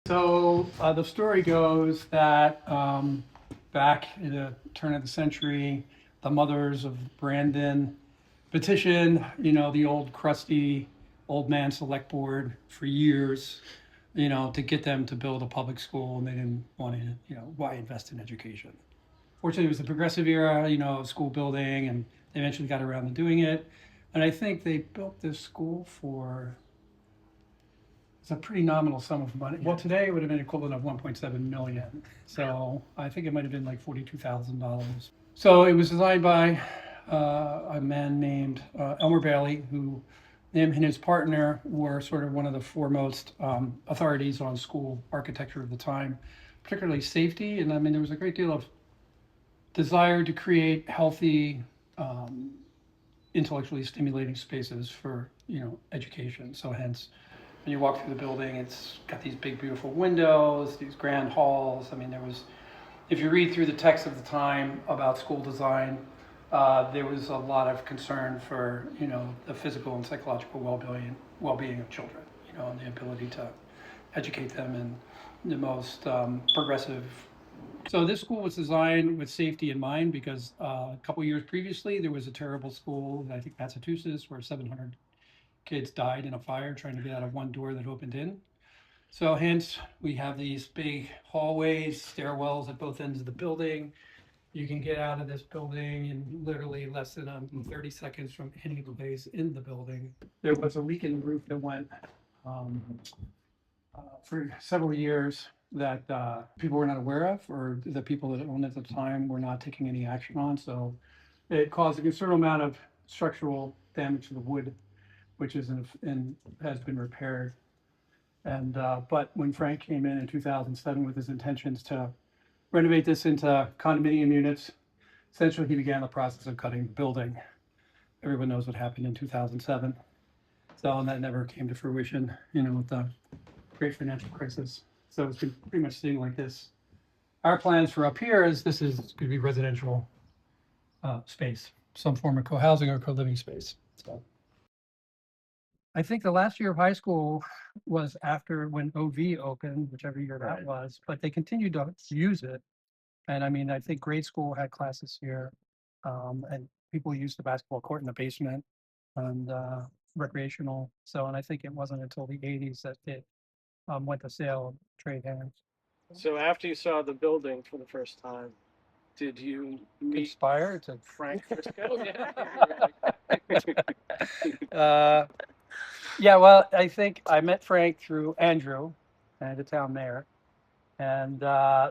So the story goes that back in the turn of the century, the mothers of Brandon petitioned, the old crusty old man select board for years, to get them to build a public school, and they didn't want to, why invest in education? Fortunately, it was the progressive era, of school building, and they eventually got around to doing it. And I think they built this school for it's a pretty nominal sum of money. Well, today it would have been equivalent of 1.7 million. So I think it might have been like $42,000. So it was designed by a man named Elmer Bailey, who him and his partner were sort of one of the foremost authorities on school architecture of the time, particularly safety. And I mean, there was a great deal of desire to create healthy, intellectually stimulating spaces for, education. So hence, when you walk through the building, it's got these big, beautiful windows, these grand halls. I mean, if you read through the text of the time about school design, there was a lot of concern for, the physical and psychological well-being of children, and the ability to educate them in the most progressive. So this school was designed with safety in mind because a couple years previously, there was a terrible school, I think Massachusetts, where 700 kids died in a fire trying to get out of one door that opened in. So hence, we have these big hallways, stairwells at both ends of the building. You can get out of this building in literally less than 30 seconds from any place in the building. There was a leak in the roof that went for several years that people were not aware of, or the people that owned it at the time were not taking any action on. So it caused a considerable amount of structural damage to the wood, which is and has been repaired. And but when Frank came in 2007 with his intentions to renovate this into condominium units, essentially he began the process of cutting the building. Everyone knows what happened in 2007. So, and that never came to fruition, with the great financial crisis. So it's been pretty much sitting like this. Our plans for up here is this is going to be residential space, some form of co-housing or co-living space. So I think the last year of high school was after when OV opened, whichever year that was, but they continued to use it. And I mean, I think grade school had classes here, and people used the basketball court in the basement and recreational. So, and I think it wasn't until the 80s that it went to sale, trade hands. So after you saw the building for the first time, did you meet Inspired to Frank Briscoe? yeah, well, I think I met Frank through Andrew, the town mayor. And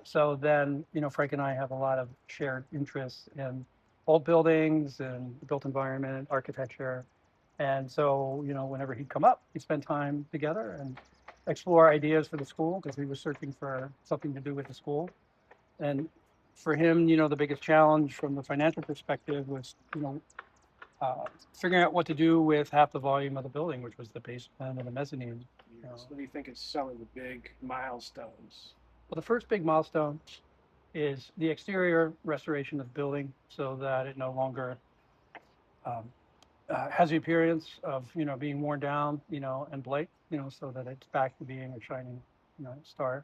so then, Frank and I have a lot of shared interests in old buildings and the built environment, architecture. And so, whenever he'd come up, we'd spend time together and explore ideas for the school because he was searching for something to do with the school. And for him, the biggest challenge from the financial perspective was, figuring out what to do with half the volume of the building, which was the basement and the mezzanine. So what do you think is some of the big milestones? Well, the first big milestone is the exterior restoration of the building so that it no longer has the appearance of, being worn down, and blight, so that it's back to being a shining, star.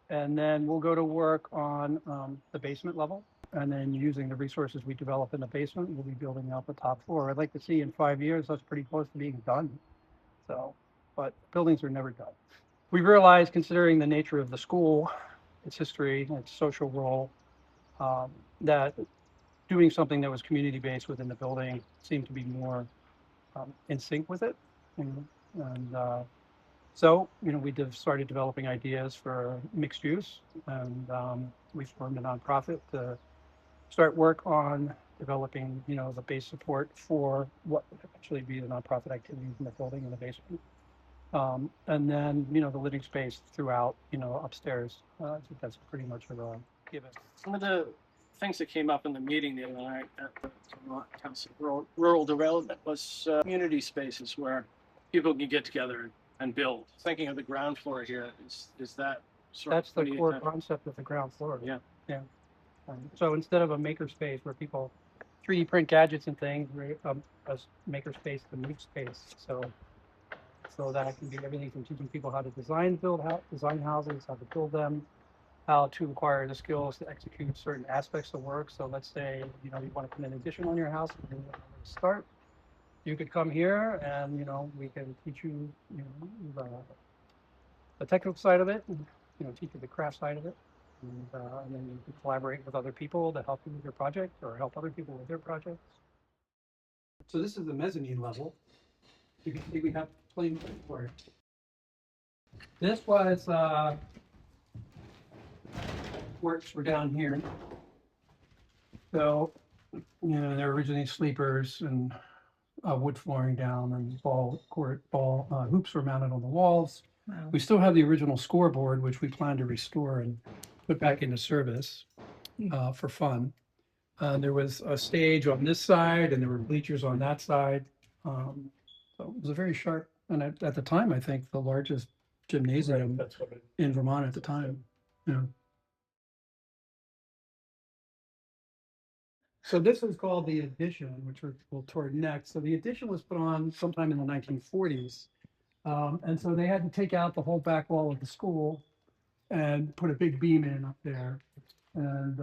And then we'll go to work on the basement level. And then using the resources we develop in the basement, we'll be building out the top floor. I'd like to see in 5 years, that's pretty close to being done. So, but buildings are never done. We realized, considering the nature of the school, its history, its social role, that doing something that was community-based within the building seemed to be more in sync with it. So, we started developing ideas for mixed use, and we formed a nonprofit to start work on developing, the base support for what would eventually be the nonprofit activities in the building in the basement. And then, the living space throughout, upstairs. I think that's pretty much of a given. One of the things that came up in the meeting the other night at the Council of Rural Development was community spaces where people can get together and build. Thinking of the ground floor here, is that sort That's of the core concept of the ground floor. Yeah. Yeah. So instead of a maker space where people 3D print gadgets and things, a maker space to move space. So So that can be everything from teaching people how to design houses, how to build them, how to acquire the skills to execute certain aspects of work. So let's say, you want to put an addition on your house and you don't know where to start. You could come here and, we can teach you, the technical side of it, and, teach you the craft side of it. And then you can collaborate with other people to help you with your project or help other people with their projects. So this is the mezzanine level. You can see we have plain for it. This was works were down here. So, they're originally sleepers and wood flooring down and ball hoops were mounted on the walls. Wow. We still have the original scoreboard, which we plan to restore and put back into service for fun. There was a stage on this side and there were bleachers on that side. So it was a very sharp, and at the time, I think the largest gymnasium in Vermont at the time. Yeah. So this is called the addition, which we'll tour next. So the addition was put on sometime in the 1940s. And so they had to take out the whole back wall of the school and put a big beam in up there. And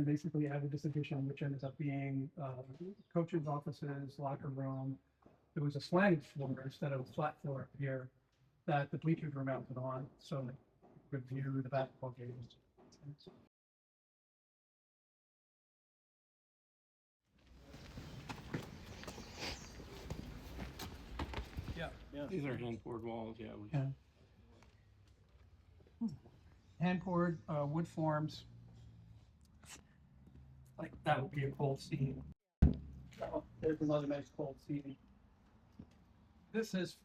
basically added this addition, which ended up being coaches' offices, locker room. There was a slanted floor instead of a flat floor up here that the bleachers were mounted on. So they could view the basketball games. Yeah. These are hand poured walls, yeah. Hand poured wood forms. Like that would be a cold seam. Oh, there's another nice cold seam. This is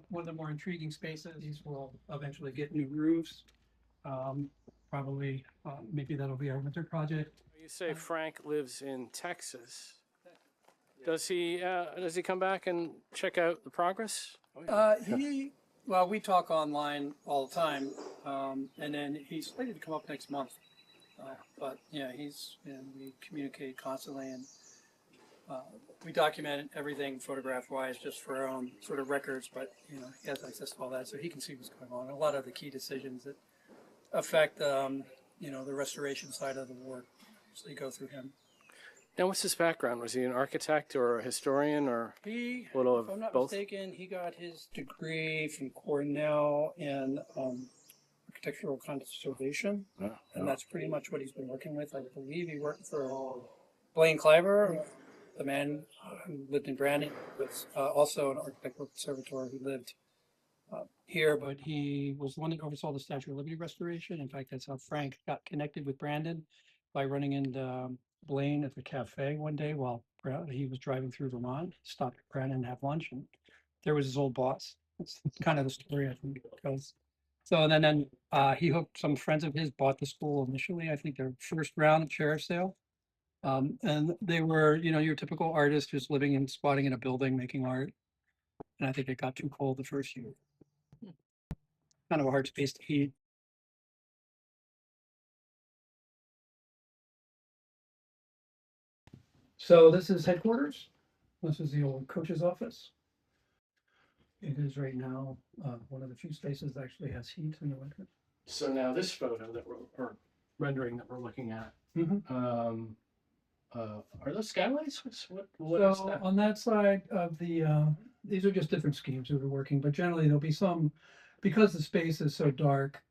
one of the more intriguing spaces. These will eventually get new roofs. Probably, maybe that'll be our winter project. You say Frank lives in Texas. Does he come back and check out the progress? Well, we talk online all the time, and then he's slated to come up next month. But yeah, we communicate constantly, and we document everything photograph-wise just for our own sort of records. But he has access to all that, so he can see what's going on. A lot of the key decisions that affect the restoration side of the work, so you go through him. Now, what's his background? Was he an architect or a historian or He, a little if I'm of not both? mistaken, he got his degree from Cornell in architectural conservation, and that's pretty much what he's been working with. I believe he worked for Blaine Cliver, the man who lived in Brandon, was also an architectural conservator who lived here, but he was the one that oversaw the Statue of Liberty restoration. In fact, that's how Frank got connected with Brandon, by running into Blaine at the cafe one day while he was driving through Vermont. He stopped at Brandon to have lunch, and there was his old boss. That's kind of the story, I think, because so and then he hooked some friends of his, bought the school initially, I think their first round of sheriff's sale. And they were, your typical artist just living and squatting in a building making art. And I think it got too cold the first year. Kind of a hard space to heat. So this is headquarters. This is the old coach's office. It is right now one of the few spaces that actually has heat in the winter. So now this photo or rendering that we're looking at, are those skylights? What is So that? on that side of the, these are just different schemes that we're working, but generally there'll be some, because the space is so dark,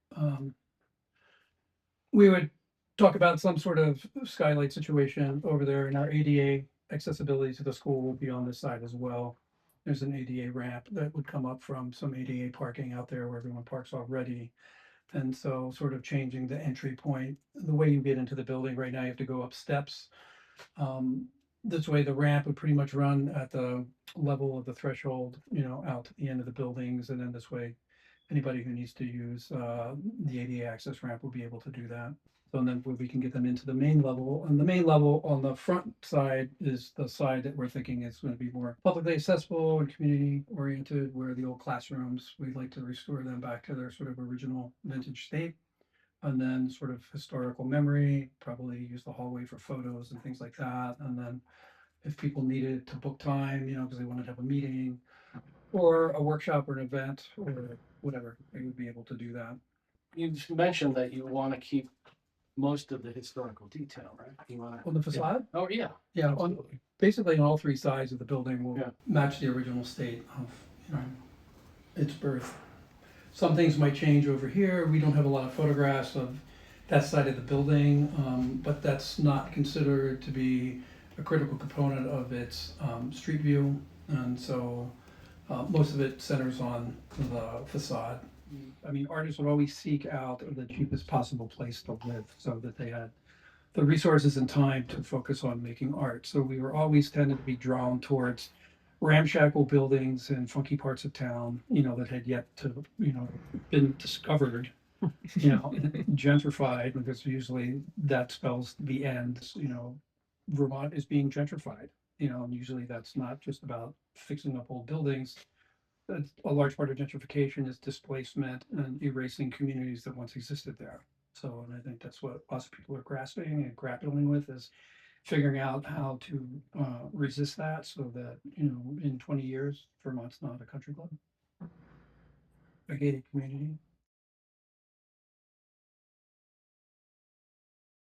we would talk about some sort of skylight situation over there, and our ADA accessibility to the school will be on this side as well. There's an ADA ramp that would come up from some ADA parking out there where everyone parks already. And so sort of changing the entry point, the way you get into the building right now, you have to go up steps. This way the ramp would pretty much run at the level of the threshold, out to the end of the buildings. And then this way, anybody who needs to use the ADA access ramp will be able to do that. So then we can get them into the main level. And the main level on the front side is the side that we're thinking is going to be more publicly accessible and community oriented, where the old classrooms, we'd like to restore them back to their sort of original vintage state. And then sort of historical memory, probably use the hallway for photos and things like that. And then if people needed to book time, because they wanted to have a meeting, or a workshop or an event or whatever, they would be able to do that. You mentioned that you want to keep most of the historical detail, right? You want to. On the facade? Oh, yeah. Yeah, on, Absolutely. basically on all three sides of the building will Yeah. match the original state of, its birth. Some things might change over here. We don't have a lot of photographs of that side of the building, but that's not considered to be a critical component of its street view. And so most of it centers on the facade. I mean, artists would always seek out the cheapest possible place to live so that they had the resources and time to focus on making art. So we were always tended to be drawn towards ramshackle buildings in funky parts of town, that had yet to, been discovered, gentrified, because usually that spells the end, Vermont is being gentrified, and usually that's not just about fixing up old buildings. A large part of gentrification is displacement and erasing communities that once existed there. So, and I think that's what lots of people are grasping and grappling with is figuring out how to resist that so that, in 20 years, Vermont's not a country club. A gated community.